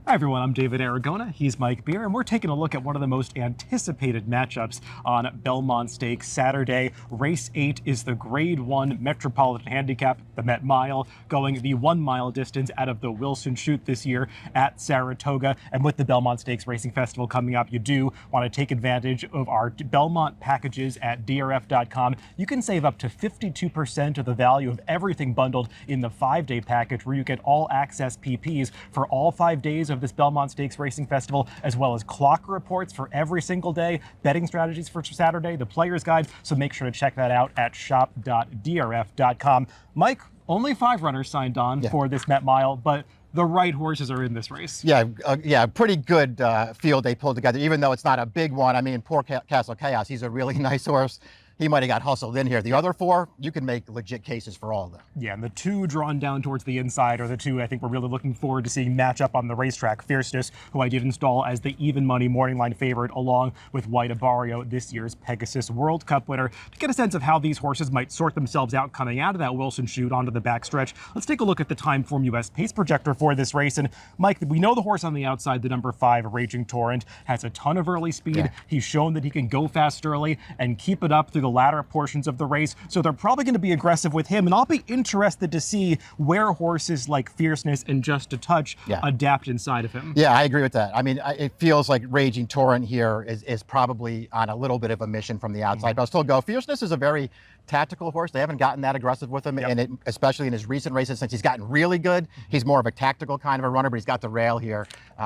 Hi everyone, I'm David Aragona, he's Mike Beer, and we're taking a look at one of the most anticipated matchups on Belmont Stakes Saturday. Race 8 is the Grade 1 Metropolitan Handicap, the Met Mile, going the 1 mile distance out of the Wilson Chute this year at Saratoga. And with the Belmont Stakes Racing Festival coming up, you do want to take advantage of our Belmont packages at DRF.com. You can save up to 52% of the value of everything bundled in the 5-day package, where you get all access PPs for all 5 days of this Belmont Stakes Racing Festival, as well as clock reports for every single day, betting strategies for Saturday, the player's guide. So make sure to check that out at shop.drf.com. Mike, only 5 runners signed on for this Met Mile, but the right horses are in this race. Yeah, pretty good field they pulled together, even though it's not a big one. I mean, poor Castle Chaos, he's a really nice horse. He might have got hustled in here. The other 4, you can make legit cases for all of them. Yeah, and the 2 drawn down towards the inside are the 2 I think we're really looking forward to seeing match up on the racetrack. Fierceness, who I did install as the even money morning line favorite, along with White Abario, this year's Pegasus World Cup winner. To get a sense of how these horses might sort themselves out coming out of that Wilson Chute onto the backstretch, let's take a look at the Timeform US pace projector for this race. And Mike, we know the horse on the outside, the number 5, Raging Torrent, has a ton of early speed. Yeah. He's shown that he can go fast early and keep it up through the latter portions of the race, so they're probably going to be aggressive with him, and I'll be interested to see where horses like Fierceness and Just a Touch adapt inside of him. Yeah, I agree with that. I mean, it feels like Raging Torrent here is probably on a little bit of a mission from the outside, but I'll still go. Fierceness is a very tactical horse. They haven't gotten that aggressive with him, and especially in his recent races since he's gotten really good. He's more of a tactical kind of a runner, but he's got the rail here.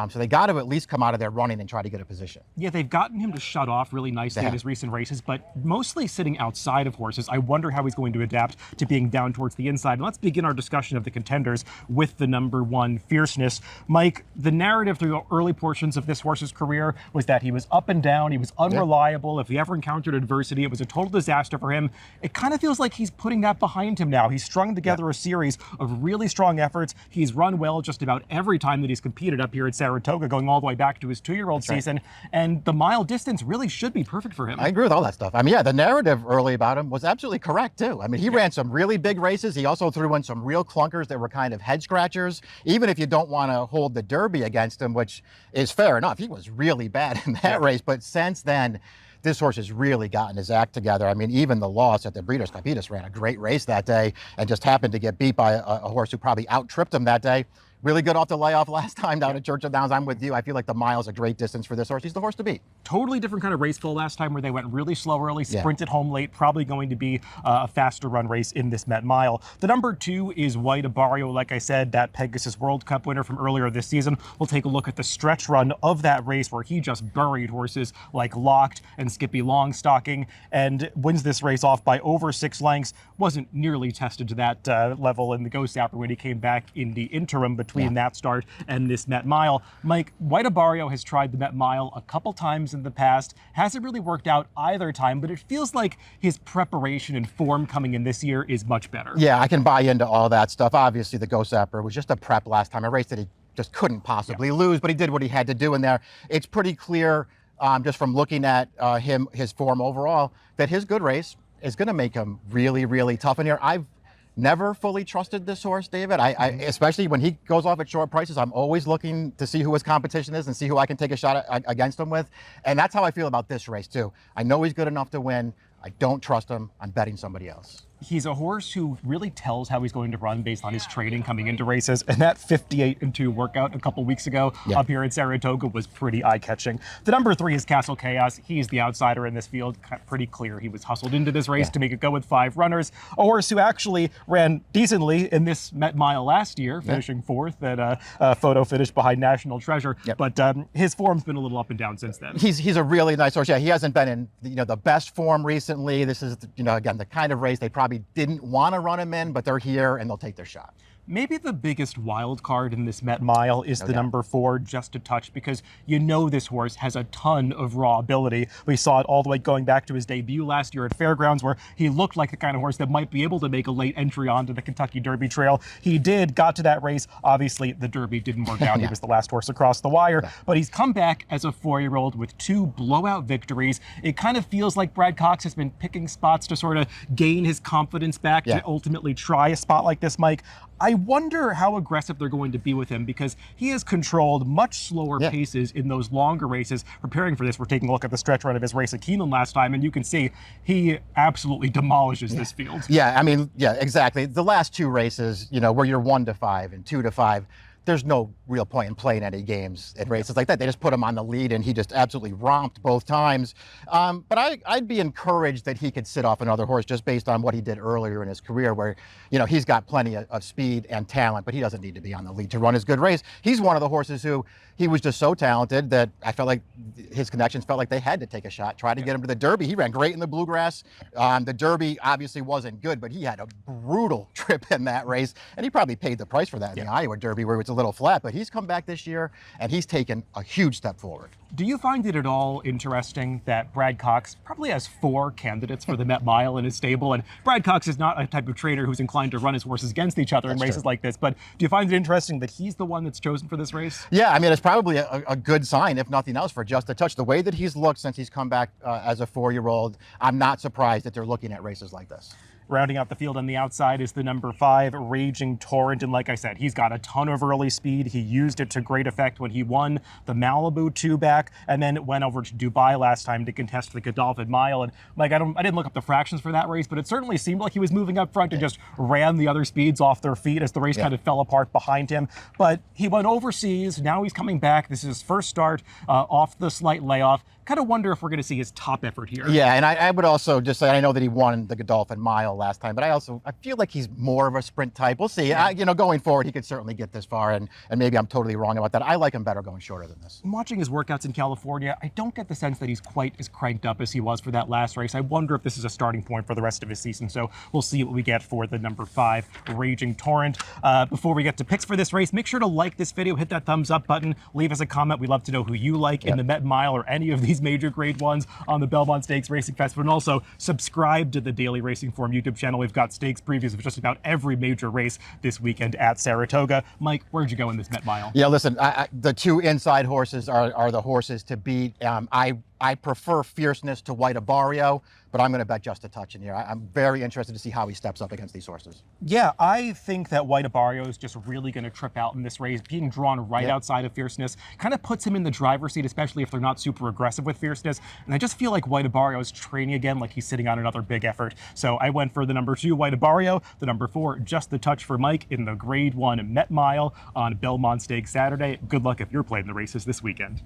So they got to at least come out of there running and try to get a position. Yeah, they've gotten him to shut off really nicely in his recent races, but mostly sitting outside of horses. I wonder how he's going to adapt to being down towards the inside. And let's begin our discussion of the contenders with the number 1, Fierceness. Mike, the narrative through the early portions of this horse's career was that he was up and down, he was unreliable. If he ever encountered adversity, it was a total disaster for him. It kind of feels like he's putting that behind him now. He's strung together a series of really strong efforts. He's run well just about every time that he's competed up here at Saratoga, going all the way back to his 2-year-old season. And the mile distance really should be perfect for him. I agree with all that stuff. I mean, yeah, the narrative early about him was absolutely correct too. I mean, he ran some really big races. He also threw in some real clunkers that were kind of head scratchers. Even if you don't want to hold the Derby against him, which is fair enough, he was really bad in that race. But since then, this horse has really gotten his act together. I mean, even the loss at the Breeders' Cup, he just ran a great race that day and just happened to get beat by a horse who probably out-tripped him that day. Really good off the layoff last time down at Churchill Downs. I'm with you. I feel like the mile's a great distance for this horse. He's the horse to beat. Totally different kind of race flow last time, where they went really slow early, sprinted home late. Probably going to be a faster run race in this Met Mile. The number 2 is White Abario. Like I said, that Pegasus World Cup winner from earlier this season. We'll take a look at the stretch run of that race, where he just buried horses like Locked and Skippy Longstocking, and wins this race off by over 6 lengths. Wasn't nearly tested to that level in the Ghost Sapper when he came back in the interim between that start and this Met Mile. Mike, White Abario has tried the Met Mile a couple times in the past. Hasn't really worked out either time, but it feels like his preparation and form coming in this year is much better. Yeah, I can buy into all that stuff. Obviously, the Ghost Sapper was just a prep last time, a race that he just couldn't possibly lose, but he did what he had to do in there. It's pretty clear, just from looking at his form overall, that his good race is going to make him really, really tough in here. I've never fully trusted this horse, David. I especially when he goes off at short prices, I'm always looking to see who his competition is and see who I can take a shot against him with. And that's how I feel about this race too. I know he's good enough to win. I don't trust him. I'm betting somebody else. He's a horse who really tells how he's going to run based on his training coming into races. And that 58-2 workout a couple weeks ago up here at Saratoga was pretty eye-catching. The number 3 is Castle Chaos. He's the outsider in this field. Pretty clear he was hustled into this race to make it go with 5 runners. A horse who actually ran decently in this Met Mile last year, finishing 4th at a photo finish behind National Treasure. But his form's been a little up and down since then. He's a really nice horse. Yeah, he hasn't been in the best form recently. This is again the kind of race they probably didn't want to run him in, but they're here and they'll take their shot. Maybe the biggest wild card in this Met Mile is the number 4, Just a Touch, because you know this horse has a ton of raw ability. We saw it all the way going back to his debut last year at Fairgrounds, where he looked like the kind of horse that might be able to make a late entry onto the Kentucky Derby trail. He got to that race. Obviously, the Derby didn't work out. He was the last horse across the wire, but he's come back as a 4-year-old with 2 blowout victories. It kind of feels like Brad Cox has been picking spots to sort of gain his confidence back to ultimately try a spot like this, Mike. I wonder how aggressive they're going to be with him, because he has controlled much slower Yeah. paces in those longer races. Preparing for this, we're taking a look at the stretch run of his race at Keeneland last time, and you can see he absolutely demolishes this field. Yeah, I mean, yeah, exactly. The last two races, you know, where you're 1 to 5 and 2 to 5, there's no real point in playing any games at races like that. They just put him on the lead, and he just absolutely romped both times. But I'd be encouraged that he could sit off another horse just based on what he did earlier in his career, where, you know, he's got plenty of speed and talent, but he doesn't need to be on the lead to run his good race. He's one of the horses who he was just so talented that I felt like his connections felt like they had to take a shot, try to get him to the Derby. He ran great in the Bluegrass. The Derby obviously wasn't good, but he had a brutal trip in that race, and he probably paid the price for that in the Iowa Derby, where it was a little flat. But he's come back this year, and he's taken a huge step forward. Do you find it at all interesting that Brad Cox probably has 4 candidates for the Met Mile in his stable? And Brad Cox is not a type of trainer who's inclined to run his horses against each other in races like this. But do you find it interesting that he's the one that's chosen for this race? Yeah, I mean, it's probably a good sign, if nothing else, for Just a Touch. The way that he's looked since he's come back as a 4-year-old, I'm not surprised that they're looking at races like this. Rounding out the field on the outside is the number 5, Raging Torrent. And like I said, he's got a ton of early speed. He used it to great effect when he won the Malibu 2-back, and then went over to Dubai last time to contest the Godolphin Mile. And like, I didn't look up the fractions for that race, but it certainly seemed like he was moving up front and just ran the other speeds off their feet as the race kind of fell apart behind him. But he went overseas. Now he's coming back. This is his first start off the slight layoff. Kind of wonder if we're going to see his top effort here. Yeah, and I would also just say, I know that he won the Godolphin Mile last time, but I feel like he's more of a sprint type. We'll see. You know, going forward, he could certainly get this far, and maybe I'm totally wrong about that. I like him better going shorter than this. Watching his workouts in California, I don't get the sense that he's quite as cranked up as he was for that last race. I wonder if this is a starting point for the rest of his season. So we'll see what we get for the number 5, Raging Torrent. Before we get to picks for this race, make sure to like this video, hit that thumbs up button, leave us a comment. We'd love to know who you like in the Met Mile or any of these major grade ones on the Belmont Stakes Racing Festival. And also subscribe to the Daily Racing Form YouTube channel. We've got stakes previews of just about every major race this weekend at Saratoga. Mike, where'd you go in this Met Mile? Yeah, listen, the 2 inside horses are the horses to beat. I prefer Fierceness to White Abarrio, but I'm going to bet Just a Touch in here. I'm very interested to see how he steps up against these horses. Yeah, I think that White Abarrio is just really going to trip out in this race. Being drawn right outside of Fierceness kind of puts him in the driver's seat, especially if they're not super aggressive with Fierceness. And I just feel like White Abarrio is training again, like he's sitting on another big effort. So I went for the number 2, White Abarrio, the number 4, Just the Touch for Mike in the Grade 1 Met Mile on Belmont Stakes Saturday. Good luck if you're playing the races this weekend.